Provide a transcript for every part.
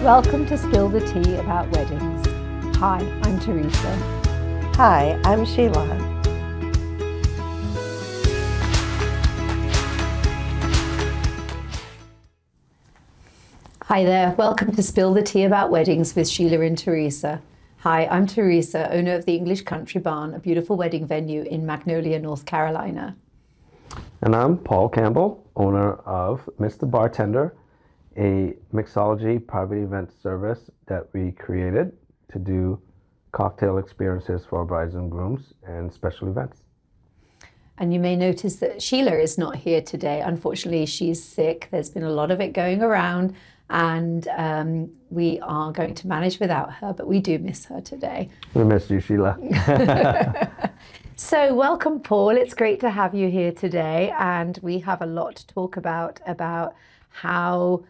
Welcome to Spill the Tea about weddings. Hi, I'm Teresa. Hi, I'm Sheila. Hi there, welcome to Spill the Tea about weddings with Sheila and Teresa. Hi, I'm Teresa, owner of the English Country Barn, a beautiful wedding venue in Magnolia, North Carolina. And I'm Paul Campbell, owner of Mister Bartender, a mixology private event service that we created to do cocktail experiences for brides and grooms and special events. And you may notice that Sheila is not here today. Unfortunately, she's sick. There's been a lot of it going around, and we are going to manage without her, but we do miss her today. We miss you, Sheila. So welcome, Paul. It's great to have you here today, and we have a lot to talk about how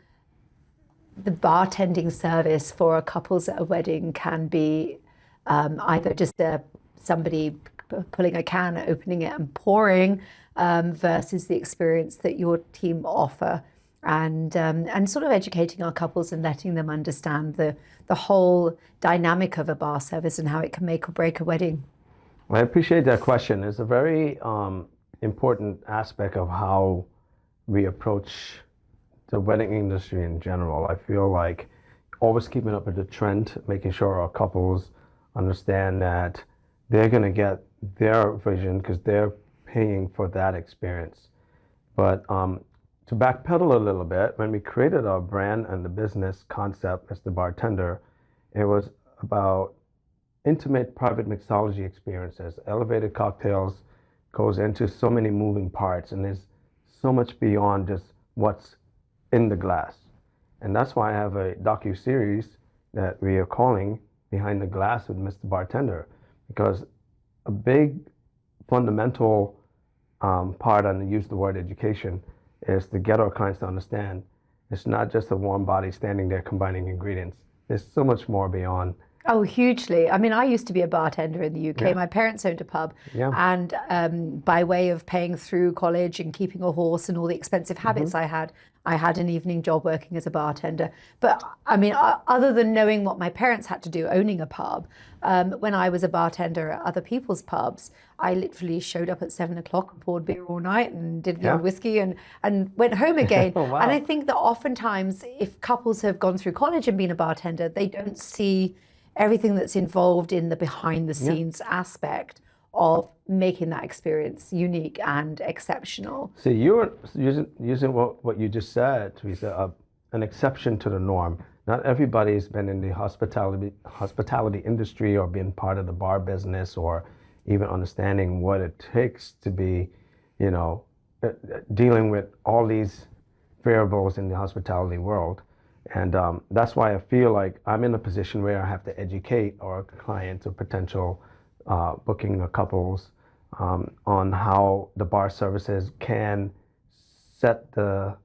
the bartending service for couples at a wedding can be either just somebody pulling a can, opening it and pouring, versus the experience that your team offer, and sort of educating our couples and letting them understand the whole dynamic of a bar service and how it can make or break a wedding. I appreciate that question. It's a very important aspect of how we approach the wedding industry in general. I feel like always keeping up with the trend, making sure our couples understand that they're going to get their vision because they're paying for that experience. But to backpedal a little bit, when we created our brand and the business concept, Mister Bartender, it was about intimate private mixology experiences. Elevated cocktails goes into so many moving parts, and there's so much beyond just what's in the glass. And that's why I have a docu-series that we are calling Behind the Glass with Mister Bartender, because a big fundamental part, and I use the word education, is to get our clients to understand it's not just a warm body standing there combining ingredients. There's so much more beyond. Oh, hugely. I mean, I used to be a bartender in the UK. Yeah. My parents owned a pub. Yeah. And by way of paying through college and keeping a horse and all the expensive habits I had an evening job working as a bartender. But I mean, other than knowing what my parents had to do, owning a pub, when I was a bartender at other people's pubs, I literally showed up at 7 o'clock and poured beer all night and did the old whiskey and went home again. Oh, wow. And I think that oftentimes if couples have gone through college and been a bartender, they don't see everything that's involved in the behind the scenes aspect of making that experience unique and exceptional. See, you're using what you just said, Teresa, an exception to the norm. Not everybody's been in the hospitality industry or been part of the bar business or even understanding what it takes to be, dealing with all these variables in the hospitality world. And that's why I feel like I'm in a position where I have to educate our clients or potential booking couples on how the bar services can set the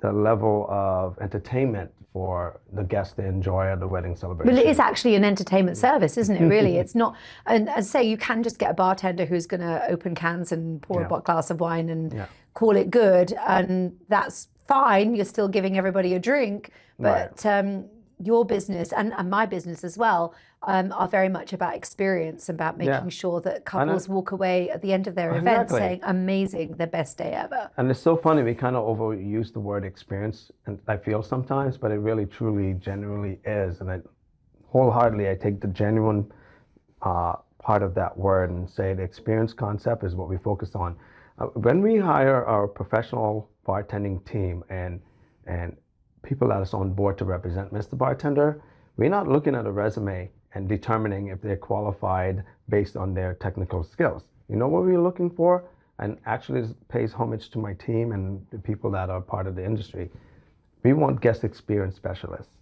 level of entertainment for the guests to enjoy at the wedding celebration. Well, it is actually an entertainment service, isn't it, really? It's not, and as I say, you can just get a bartender who's going to open cans and pour a glass of wine and call it good, and that's fine. You're still giving everybody a drink, but your business and my business as well are very much about experience, about making sure that couples walk away at the end of their event saying, amazing, the best day ever. And it's so funny, we kind of overuse the word experience, and I feel sometimes, but it really, truly, genuinely is. And wholeheartedly, I take the genuine part of that word and say the experience concept is what we focus on. When we hire our professional bartending team and people that is on board to represent Mister Bartender, we're not looking at a resume and determining if they're qualified based on their technical skills. You know what we're looking for? And actually this pays homage to my team and the people that are part of the industry. We want guest experience specialists.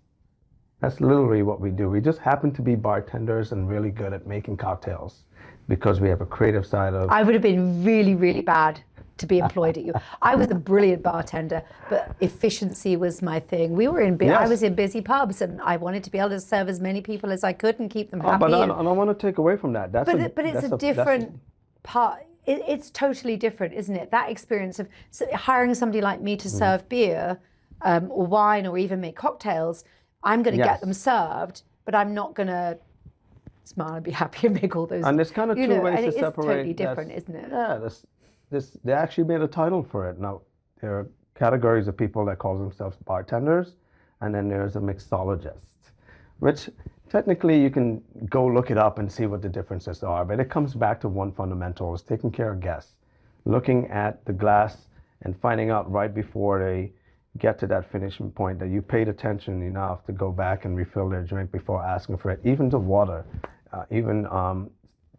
That's literally what we do. We just happen to be bartenders and really good at making cocktails because we have a creative side of... I would have been really, really bad to be employed at you. I was a brilliant bartender, but efficiency was my thing. We were I was in busy pubs, and I wanted to be able to serve as many people as I could and keep them happy. But I don't want to take away from that. But it's a different part. It's totally different, isn't it? That experience of hiring somebody like me to serve beer or wine or even make cocktails, I'm going to Yes. get them served, but I'm not going to smile and be happy and make all those. And there's kind of two ways and to it is separate. totally different, isn't it? Yeah, this they actually made a title for it. Now there are categories of people that call themselves bartenders, and then there's a mixologist, which technically you can go look it up and see what the differences are. But it comes back to one fundamental: is taking care of guests, looking at the glass and finding out right before they get to that finishing point that you paid attention enough to go back and refill their drink before asking for it. Even the water, even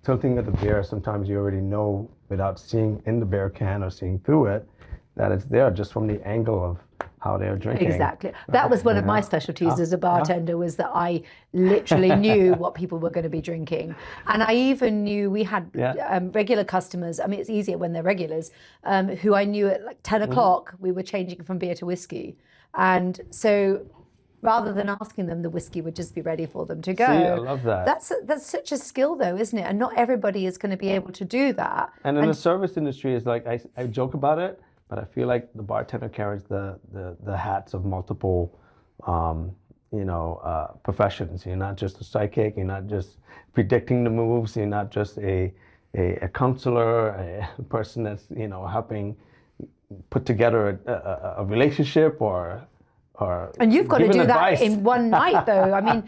tilting of the beer, sometimes you already know without seeing in the beer can or seeing through it that it's there just from the angle of how they're drinking. Exactly. That was one of my specialties as a bartender, was that I literally knew what people were going to be drinking. And I even knew we had regular customers. I mean, it's easier when they're regulars, who I knew at like 10 o'clock, we were changing from beer to whiskey. And so rather than asking them, the whiskey would just be ready for them to go. See, I love that. That's such a skill though, isn't it? And not everybody is going to be able to do that. And in the service industry, it's like, I joke about it, but I feel like the bartender carries the hats of multiple, professions. You're not just a psychic. You're not just predicting the moves. You're not just a counselor, a person that's helping put together a relationship or and you've got to giving do advice. that in one night, though. I mean,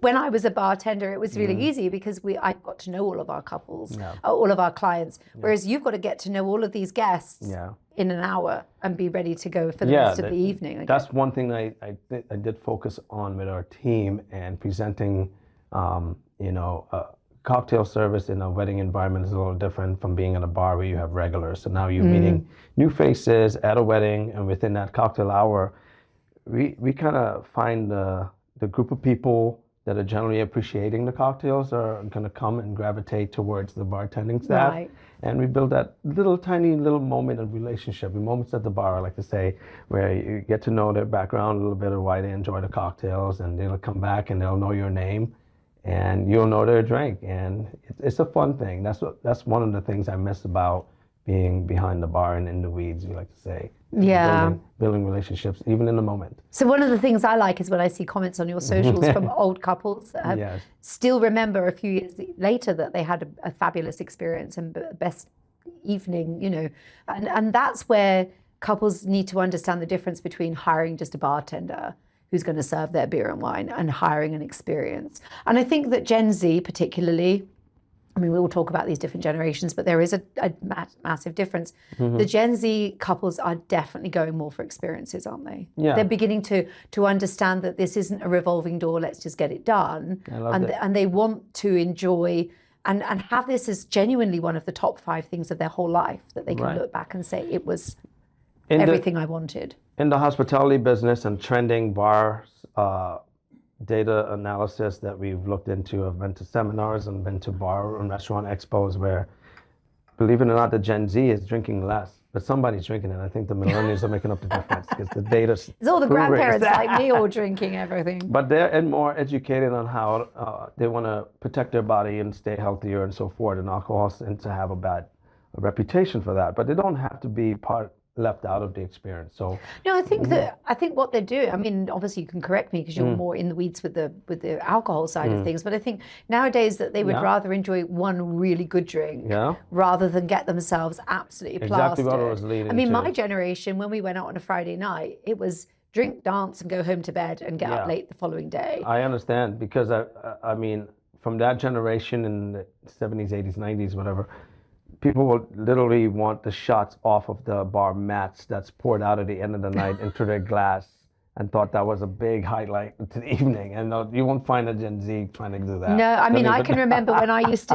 when I was a bartender, it was really easy because I got to know all of our couples, all of our clients. Whereas you've got to get to know all of these guests in an hour and be ready to go for the rest of the evening. That's one thing I did focus on with our team, and presenting, cocktail service in a wedding environment is a little different from being at a bar where you have regulars. So now you're meeting new faces at a wedding, and within that cocktail hour, we kind of find the group of people that are generally appreciating the cocktails are going to come and gravitate towards the bartending staff. Right. And we build that tiny little moment of relationship, moments at the bar, I like to say, where you get to know their background a little bit of why they enjoy the cocktails, and they'll come back and they'll know your name and you'll know their drink. And it's a fun thing. That's one of the things I miss about being behind the bar and in the weeds, we like to say. Yeah. Building relationships, even in the moment. So one of the things I like is when I see comments on your socials from old couples that have still remember a few years later that they had a fabulous experience and best evening, and that's where couples need to understand the difference between hiring just a bartender who's going to serve their beer and wine and hiring an experience. And I think that Gen Z particularly, I mean, we will talk about these different generations, but there is a massive difference. The Gen Z couples are definitely going more for experiences, aren't they? Yeah. They're beginning to understand that this isn't a revolving door, let's just get it done. And they want to enjoy and have this as genuinely one of the top 5 things of their whole life, that they can look back and say, it was everything I wanted. In the hospitality business and trending bars, data analysis that we've looked into, I've been to seminars and been to bar and restaurant expos where, believe it or not, the Gen Z is drinking less, but somebody's drinking it. I think the millennials are making up the difference because the data. It's all the grandparents like me all drinking everything. But they're more educated on how they want to protect their body and stay healthier and so forth. And alcohol seems to have a bad reputation for that, but they don't have to be left out of the experience. So no, I think what they're doing, I mean, obviously you can correct me because you're more in the weeds with the alcohol side of things, but I think nowadays that they would rather enjoy one really good drink rather than get themselves absolutely plastered. Exactly what I was leading I mean, to. my generation, when we went out on a Friday night, it was drink, dance, and go home to bed and get up late the following day. I understand, because I mean, from that generation in the 70s, 80s, 90s, whatever, people will literally want the shots off of the bar mats that's poured out at the end of the night into their glass, and thought that was a big highlight to the evening. And you won't find a Gen Z trying to do that. No, I mean, I can remember when I was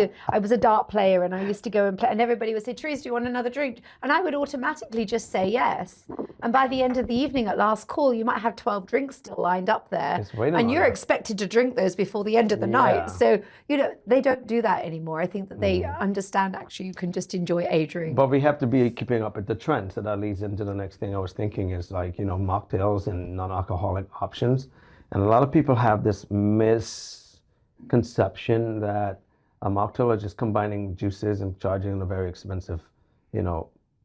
a dart player and I used to go and play, and everybody would say, Teresa, do you want another drink? And I would automatically just say yes. And by the end of the evening at last call, you might have 12 drinks still lined up there. And you're expected to drink those before the end of the night. So, they don't do that anymore. I think that they understand actually you can just enjoy a drink. But we have to be keeping up with the trends. So that leads into the next thing I was thinking is like, mocktails and non-alcoholic options. And a lot of people have this misconception that a mocktail is just combining juices and charging a very expensive,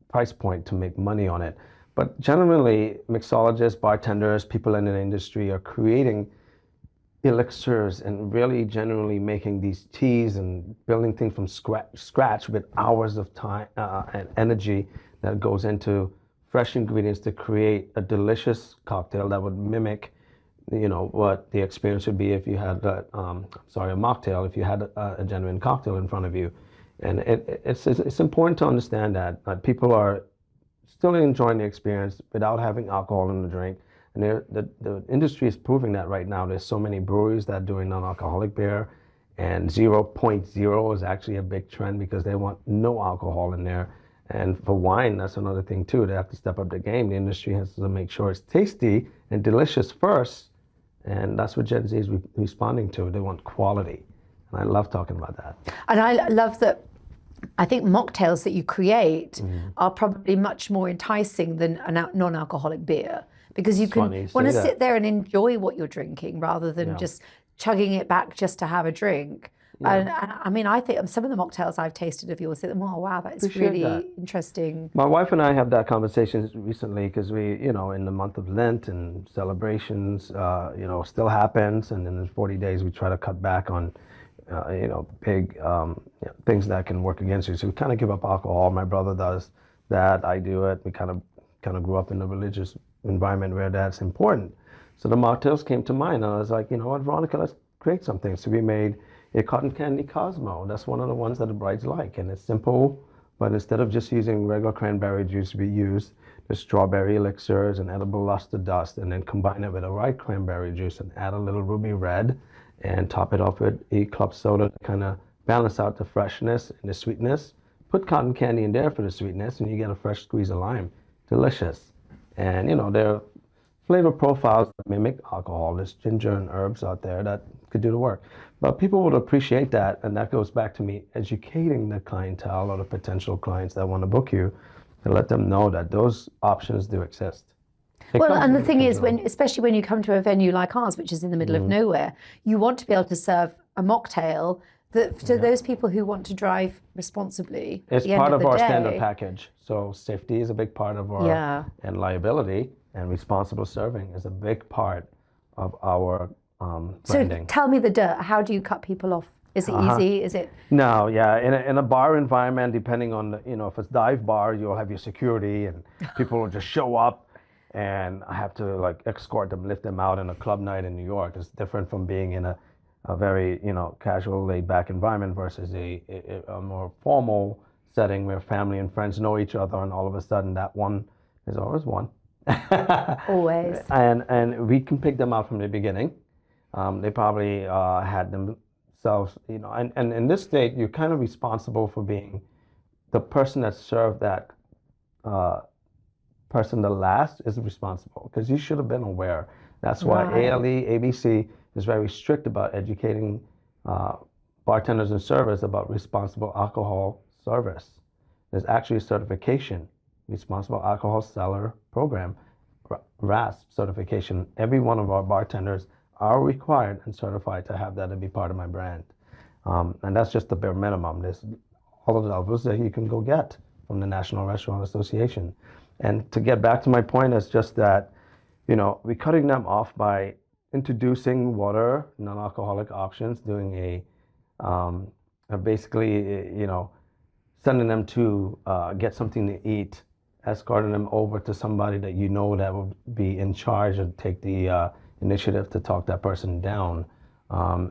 price point to make money on it. But generally, mixologists, bartenders, people in the industry are creating elixirs and really genuinely making these teas and building things from scratch with hours of time and energy that goes into fresh ingredients to create a delicious cocktail that would mimic, what the experience would be if you had a mocktail, if you had a genuine cocktail in front of you. And it's important to understand that people are still enjoying the experience without having alcohol in the drink. And the industry is proving that right now. There's so many breweries that are doing non-alcoholic beer, and 0.0 is actually a big trend because they want no alcohol in there. And for wine, that's another thing too. They have to step up the game. The industry has to make sure it's tasty and delicious first. And that's what Gen Z is responding to. They want quality. And I love talking about that. And I love that. I think mocktails that you create are probably much more enticing than a non-alcoholic beer, because you can want to sit there and enjoy what you're drinking rather than just chugging it back just to have a drink. And I mean, I think some of the mocktails I've tasted of yours, oh wow, that's really interesting. My wife and I have that conversation recently because we, in the month of Lent and celebrations, still happens, and in the 40 days we try to cut back on big things that can work against you. So we kind of give up alcohol. My brother does that. I do it. We kind of grew up in a religious environment where that's important. So the mocktails came to mind. And I was like, you know what, Veronica, let's create something. So we made a cotton candy Cosmo. That's one of the ones that the brides like. And it's simple, but instead of just using regular cranberry juice, we used the strawberry elixirs and edible luster dust, and then combine it with a white cranberry juice and add a little ruby red, and top it off with a club soda to kind of balance out the freshness and the sweetness. Put cotton candy in there for the sweetness, and you get a fresh squeeze of lime. Delicious. And there are flavor profiles that mimic alcohol. There's ginger and herbs out there that could do the work. But people would appreciate that, and that goes back to me educating the clientele or the potential clients that want to book you, to let them know that those options do exist. Well, and the thing is, especially when you come to a venue like ours, which is in the middle of nowhere, you want to be able to serve a mocktail to those people who want to drive responsibly. It's part of our standard package. So safety is a big part of our, and liability and responsible serving is a big part of our branding. So tell me the dirt. How do you cut people off? Is it easy? Is it? No, in a bar environment, depending on the, if it's dive bar, you'll have your security and people will just show up. And I have to escort them, lift them out in a club night in New York. It's different from being in a very, casual, laid-back environment versus a more formal setting where family and friends know each other, and all of a sudden that one is always one. Always. And we can pick them out from the beginning. They probably had themselves, and in this state, you're kind of responsible for being the person that served that person the last is responsible, because you should have been aware. That's why ALE, ABC is very strict about educating bartenders and servers about responsible alcohol service. There's actually a certification, Responsible Alcohol Seller Program, RASP certification. Every one of our bartenders are required and certified to have that and be part of my brand. And that's just the bare minimum. There's all of the levels that you can go get from the National Restaurant Association. And to get back to my point, it's just that, we're cutting them off by introducing water, non-alcoholic options, doing basically, sending them to get something to eat, escorting them over to somebody that that will be in charge and take the initiative to talk that person down,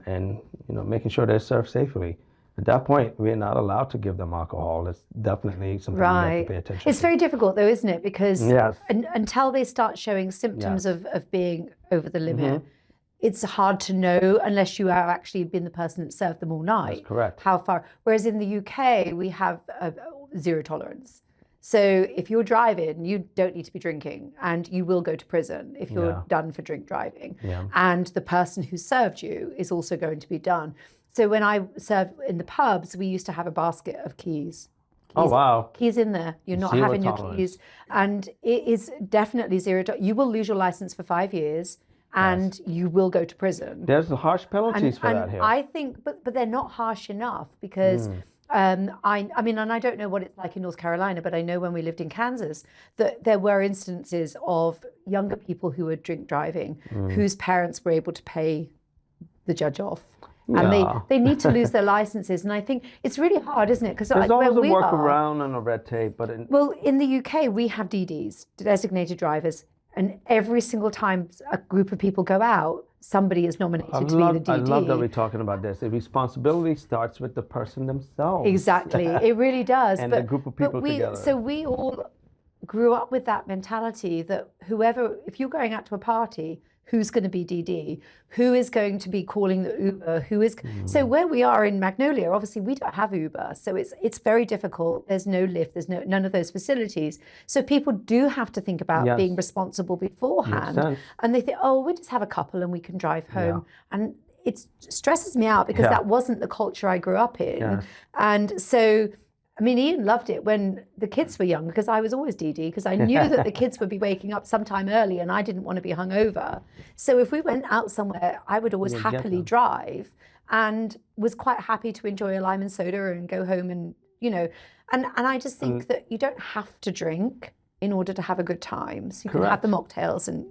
and making sure they're served safely. At that point, we're not allowed to give them alcohol. It's definitely something we have to pay attention to. It's very difficult though, isn't it? Because until they start showing symptoms of being over the limit, it's hard to know unless you have actually been the person that served them all night. That's correct. How far? Whereas in the UK, we have zero tolerance. So if you're driving, you don't need to be drinking, and you will go to prison if you're done for drink driving. And the person who served you is also going to be done. So when I served in the pubs, we used to have a basket of keys. Oh, wow. Keys in there. You're not having your keys. And it is definitely zero. You will lose your license for 5 years, and you will go to prison. There's harsh penalties for that here. I think, but they're not harsh enough, because I mean, and I don't know what it's like in North Carolina, but I know when we lived in Kansas that there were instances of younger people who were drink driving, whose parents were able to pay the judge off. And they need to lose their licenses. And I think it's really hard, isn't it? Because there's always a workaround and a red tape. But in the UK, we have DDs, designated drivers. And every single time a group of people go out, somebody is nominated to be the DD. I love that we're talking about this. The responsibility starts with the person themselves. Exactly. It really does. And a group of people together. So we all grew up with that mentality that if you're going out to a party, who's going to be DD? Who is going to be calling the Uber? So where we are in Magnolia, obviously we don't have Uber, so it's very difficult. There's no Lyft, there's none of those facilities. So people do have to think about being responsible beforehand. And they think, oh, we just have a couple and we can drive home. And it stresses me out because that wasn't the culture I grew up in. And so, I mean, Ian loved it when the kids were young because I was always DD because I knew that the kids would be waking up sometime early and I didn't want to be hungover. So if we went out somewhere, I would always happily drive and was quite happy to enjoy a lime and soda and go home and, and I just think that you don't have to drink in order to have a good time. So you can have the mocktails and,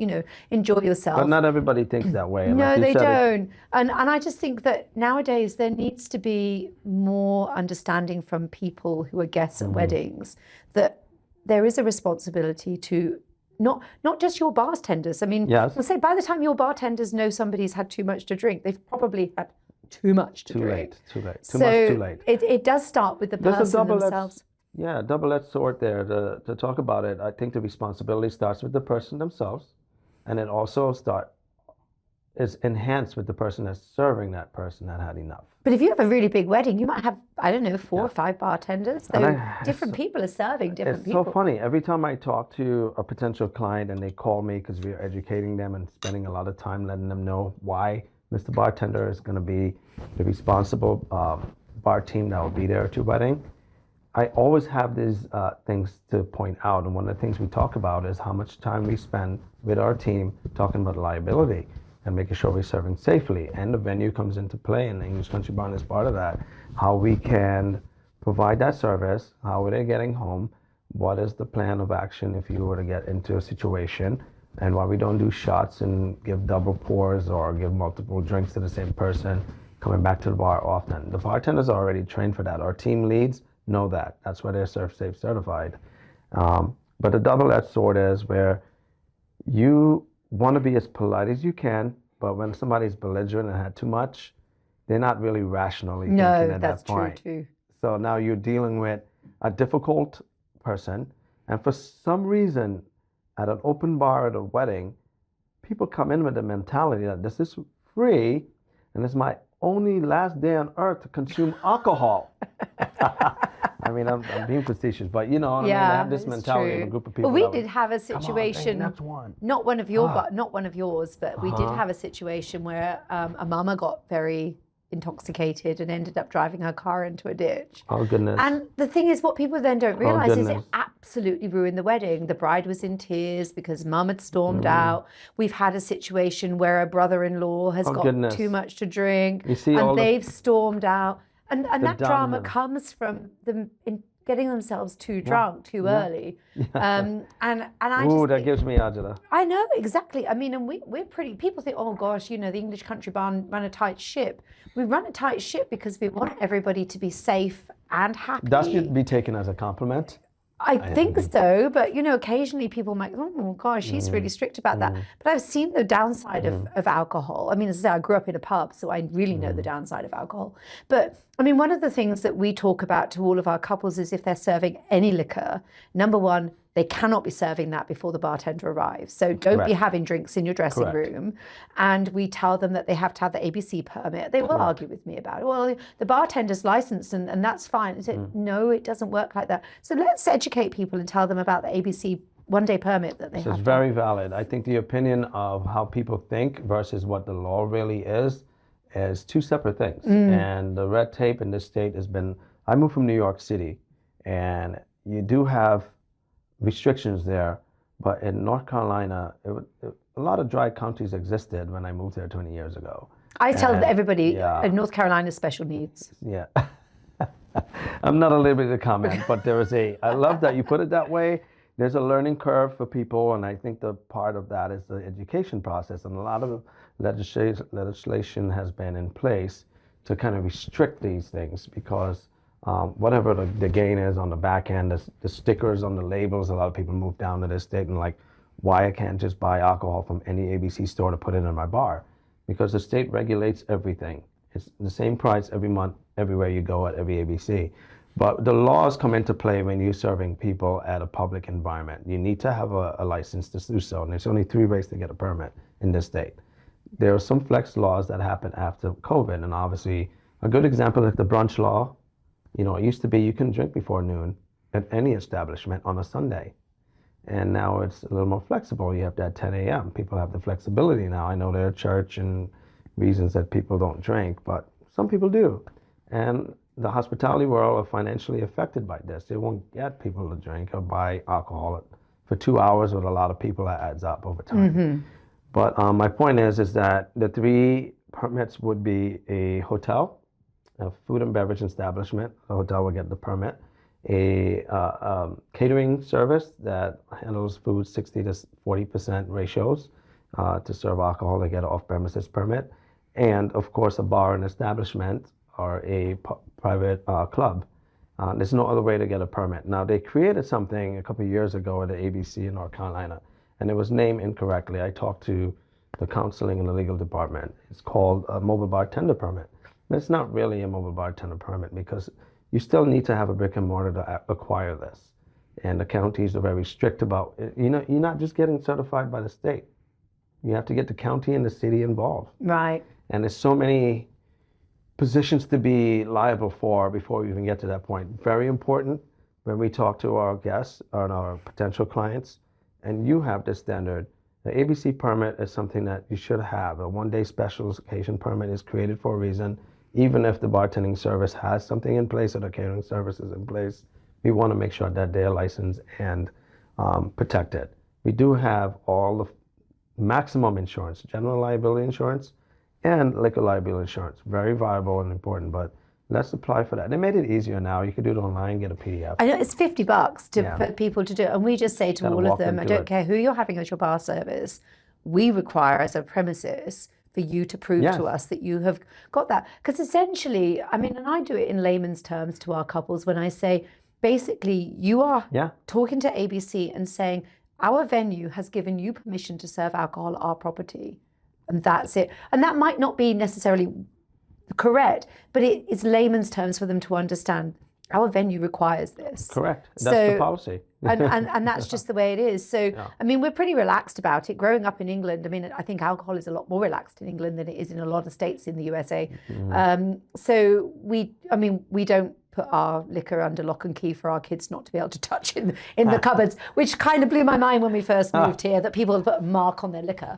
enjoy yourself. But not everybody thinks that way. No, they don't. And I just think that nowadays there needs to be more understanding from people who are guests at weddings that there is a responsibility to not just your bartenders. I mean, we'll say by the time your bartenders know somebody's had too much to drink, they've probably had too much to drink. Too late. Too much too late. It does start with the person themselves. Yeah, double-edged sword there to talk about it. I think the responsibility starts with the person themselves, and it also is enhanced with the person that's serving that person that had enough. But if you have a really big wedding, you might have, 4 or 5 bartenders. Different people are serving different people. It's so funny. Every time I talk to a potential client and they call me because we're educating them and spending a lot of time letting them know why Mr. Bartender is going to be the responsible bar team that will be there at your wedding, I always have these things to point out, and one of the things we talk about is how much time we spend with our team talking about liability and making sure we're serving safely. And the venue comes into play, and the English Country Barn is part of that. How we can provide that service, how are they getting home, what is the plan of action if you were to get into a situation, and why we don't do shots and give double pours or give multiple drinks to the same person coming back to the bar often. The bartenders are already trained for that. Our team leads know that. That's why they're Serve Safe certified. But the double-edged sword is where you want to be as polite as you can, but when somebody's belligerent and had too much, they're not really rationally thinking at that point. True too. So now you're dealing with a difficult person, and for some reason, at an open bar at a wedding, people come in with the mentality that this is free, and it's my only last day on earth to consume alcohol. I mean, I'm being facetious, but I mean, I have this mentality of a group of people. Well, we did have a situation, not one of yours, but we did have a situation where a mama got very intoxicated and ended up driving her car into a ditch. Oh, goodness. And the thing is, what people then don't realize is it absolutely ruined the wedding. The bride was in tears because mum had stormed out. We've had a situation where a brother-in-law has got too much to drink, and they've stormed out. And that drama comes from them getting themselves too drunk too early. And I just that gives me agita. I know, exactly. I mean, and we're pretty, people think, oh gosh, the English Country Barn run a tight ship. We run a tight ship because we want everybody to be safe and happy. That should be taken as a compliment. I think so, but occasionally people might, oh gosh, she's really strict about that. But I've seen the downside of alcohol. I mean, as I say, I grew up in a pub, so I really know the downside of alcohol. But I mean, one of the things that we talk about to all of our couples is if they're serving any liquor, number one, they cannot be serving that before the bartender arrives. So don't be having drinks in your dressing room. And we tell them that they have to have the ABC permit. They will argue with me about it. Well, the bartender's licensed and that's fine. I said, no, it doesn't work like that. So let's educate people and tell them about the ABC one-day permit that they have. It's very valid. I think the opinion of how people think versus what the law really is two separate things. And the red tape in this state has been, I moved from New York City, and you do have restrictions there, but in North Carolina, a lot of dry counties existed when I moved there 20 years ago. I tell everybody North Carolina special needs. Yeah. I'm not at liberty to comment, but I love that you put it that way. There's a learning curve for people, and I think the part of that is the education process. And a lot legislation has been in place to kind of restrict these things because whatever the gain is on the back end, the stickers on the labels, a lot of people move down to this state and like, why I can't just buy alcohol from any ABC store to put it in my bar? Because the state regulates everything. It's the same price every month, everywhere you go at every ABC. But the laws come into play when you're serving people at a public environment. You need to have a license to do so, and there's only 3 ways to get a permit in this state. There are some flex laws that happened after COVID, and obviously a good example is the brunch law. You know, it used to be you can drink before noon at any establishment on a Sunday. And now it's a little more flexible. You have to at 10 a.m. People have the flexibility now. I know there are church and reasons that people don't drink, but some people do. And the hospitality world are financially affected by this. They won't get people to drink or buy alcohol for 2 hours with a lot of people. That adds up over time. But my point is that the 3 permits would be a hotel, a food and beverage establishment. The hotel will get the permit. A catering service that handles food 60 to 40% ratios to serve alcohol to get an off-premises permit. And of course, a bar and establishment or a private club. There's no other way to get a permit. Now, they created something a couple of years ago at the ABC in North Carolina, and it was named incorrectly. I talked to the counseling and the legal department. It's called a mobile bartender permit. But it's not really a mobile bartender permit because you still need to have a brick and mortar to acquire this. And the counties are very strict about it. You know, you're not just getting certified by the state. You have to get the county and the city involved. Right. And there's so many positions to be liable for before we even get to that point. Very important when we talk to our guests and our potential clients, and you have this standard. The ABC permit is something that you should have. A one-day special occasion permit is created for a reason. Even if the bartending service has something in place or the catering service is in place, we want to make sure that they're licensed and protected. We do have all the maximum insurance, general liability insurance, and liquor liability insurance. Very viable and important, but let's apply for that. They made it easier now. You can do it online, get a PDF. I know it's $50 for people to do it, and we just say to all of them, I don't care who you're having as your bar service, we require as a premises for you to prove to us that you have got that. Because essentially, I mean, and I do it in layman's terms to our couples when I say, basically, you are talking to ABC and saying, our venue has given you permission to serve alcohol at our property. And that's it. And that might not be necessarily correct, but it's layman's terms for them to understand. Our venue requires this. Correct. That's the policy. and that's just the way it is. So, I mean, we're pretty relaxed about it. Growing up in England, I mean, I think alcohol is a lot more relaxed in England than it is in a lot of states in the USA. So we don't put our liquor under lock and key for our kids not to be able to touch in the cupboards, which kind of blew my mind when we first moved here, that people have put a mark on their liquor.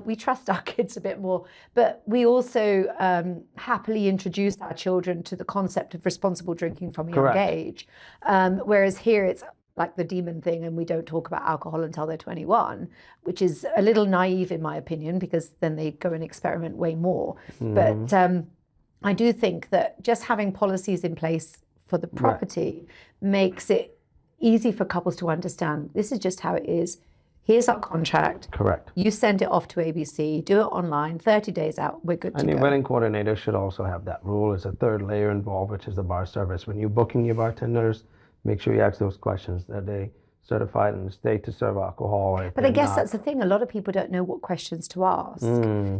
We trust our kids a bit more, but we also happily introduced our children to the concept of responsible drinking from a young age. Whereas here it's like the demon thing, and we don't talk about alcohol until they're 21, which is a little naive in my opinion, because then they go and experiment way more. But I do think that just having policies in place for the property makes it easy for couples to understand, this is just how it is. Here's our contract. Correct. You send it off to ABC, do it online, 30 days out, we're good to go. And the wedding coordinator should also have that rule. There's a third layer involved, which is the bar service. When you're booking your bartenders, make sure you ask those questions. Are they certified in the state to serve alcohol? But I guess that's the thing. A lot of people don't know what questions to ask.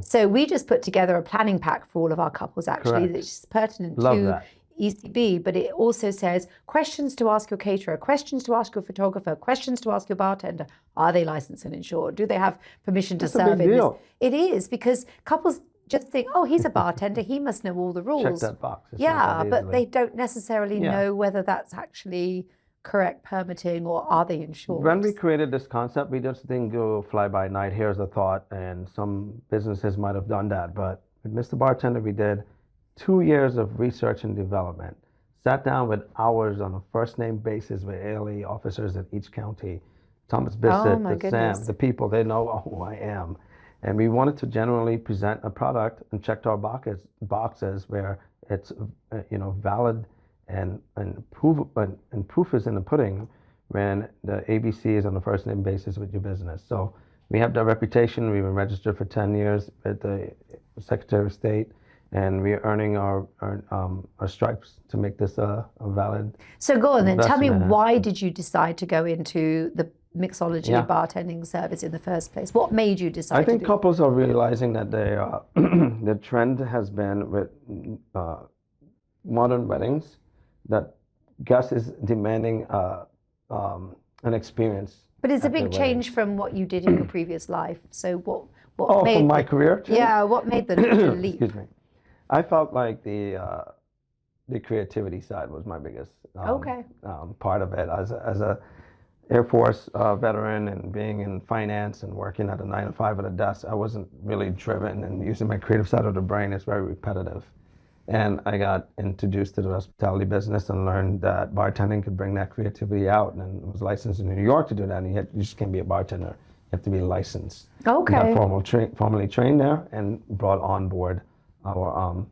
So we just put together a planning pack for all of our couples, actually, that's pertinent to ECB, but it also says questions to ask your caterer, questions to ask your photographer, questions to ask your bartender. Are they licensed and insured? Do they have permission to serve in this? It is, because couples just think, oh, he's a bartender, he must know all the rules. Check that box. But they don't necessarily know whether that's actually correct permitting or are they insured. When we created this concept, we just didn't go fly by night, here's a thought, and some businesses might have done that. But with Mister Bartender, we did 2 years of research and development, sat down with hours on a first name basis with ALE officers in each county, Thomas Bissett, Sam, the people, they know who I am. And we wanted to generally present a product and checked our boxes where it's valid and proof is in the pudding when the ABC is on a first name basis with your business. So we have that reputation. We've been registered for 10 years with the Secretary of State, and we're earning our stripes to make this a valid. So go on then, tell me, investment. why did you decide to go into the mixology Yeah. bartending service in the first place? What made you decide I think to do couples are realizing that they the trend has been with modern weddings that guests is demanding an experience. But it's a at their big wedding. change from what you did in your previous life. So what Oh, made from my career? change? yeah, what made the leap? Excuse me. I felt like the creativity side was my biggest Okay. part of it. As a Air Force veteran and being in finance and working at a 9 to 5 at a desk, I wasn't really driven, and using my creative side of the brain is very repetitive. And I got introduced to the hospitality business and learned that bartending could bring that creativity out, and was licensed in New York to do that. And you just can't be a bartender; you have to be licensed. Okay. Got formally trained there, and brought on board our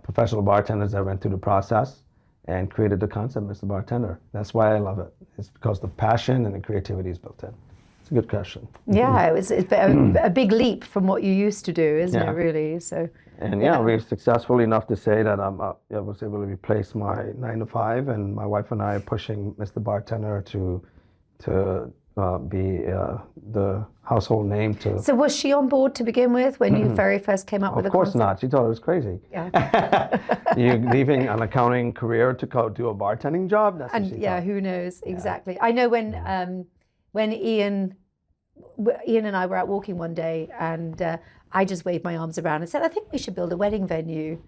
professional bartenders that went through the process and created the concept, Mister Bartender. That's why I love it. It's because the passion and the creativity is built in. It's a good question. Yeah, it's a big leap from what you used to do, isn't Yeah. it, really? So, And yeah, we're successful enough to say that I was able to replace my 9 to 5, and my wife and I are pushing Mr. Bartender to be the household name. so was she on board to begin with when you very first came up with the Of course concept? not. She thought it was crazy. Yeah. You're leaving an accounting career to go do a bartending job? That's what And she yeah, thought. who knows exactly. I know when Ian and I were out walking one day, and I just waved my arms around and said, I think we should build a wedding venue.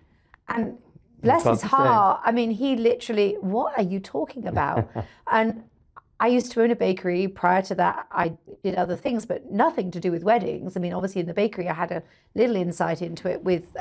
And bless felt his the same. heart, I mean, he literally, what are you talking about? And I used to own a bakery. Prior to that, I did other things, but nothing to do with weddings. I mean, obviously in the bakery, I had a little insight into it with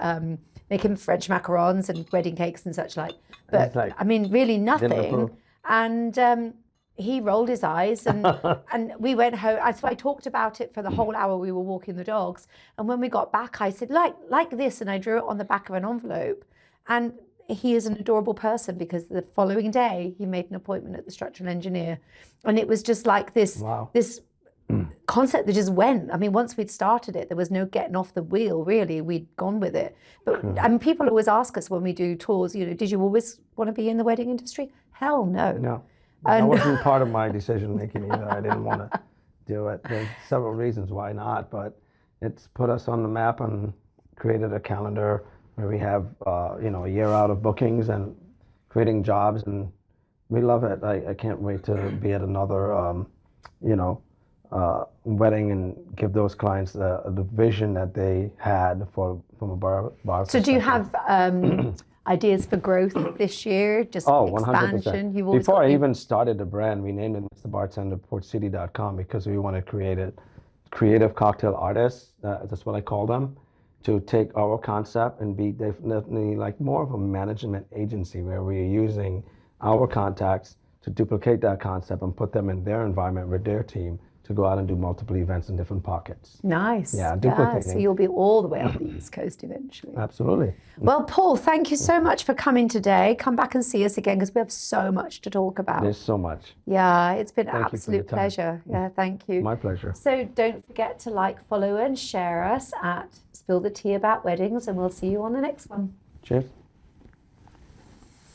making French macarons and wedding cakes and such like. But It's like, I mean, really nothing. approve. And he rolled his eyes, and we went home. So I talked about it for the whole hour we were walking the dogs. And when we got back, I said, like this, and I drew it on the back of an envelope. And he is an adorable person, because the following day he made an appointment at the structural engineer, and it was just like this Wow. this concept that just went. I mean, once we'd started it, there was no getting off the wheel, really. We'd gone with it. But I mean, people always ask us when we do tours, did you always want to be in the wedding industry? Hell no. No, that And- wasn't part of my decision making either. I didn't want to do it. There's several reasons why not, but it's put us on the map and created a calendar where we have a year out of bookings and creating jobs, and we love it. I can't wait to be at another wedding and give those clients the vision that they had from a bar So do you perspective. have ideas for growth this year? Just Oh, expansion? 100%. You've always Before got I even started the brand, we named it Mr. Bartender PortCity.com, because we want to create a creative cocktail artists, that's what I call them, to take our concept and be definitely like more of a management agency, where we're using our contacts to duplicate that concept and put them in their environment with their team to go out and do multiple events in different pockets. Nice. Yeah, So duplicating. you'll be all the way up the East Coast eventually. Absolutely. Well, Paul, thank you so much for coming today. Come back and see us again, because we have so much to talk about. There's so much. Yeah, it's been an Thank you for your absolute time. pleasure. Yeah, thank you. My pleasure. So don't forget to like, follow, and share us at Spill the Tea About Weddings, and we'll see you on the next one. Cheers.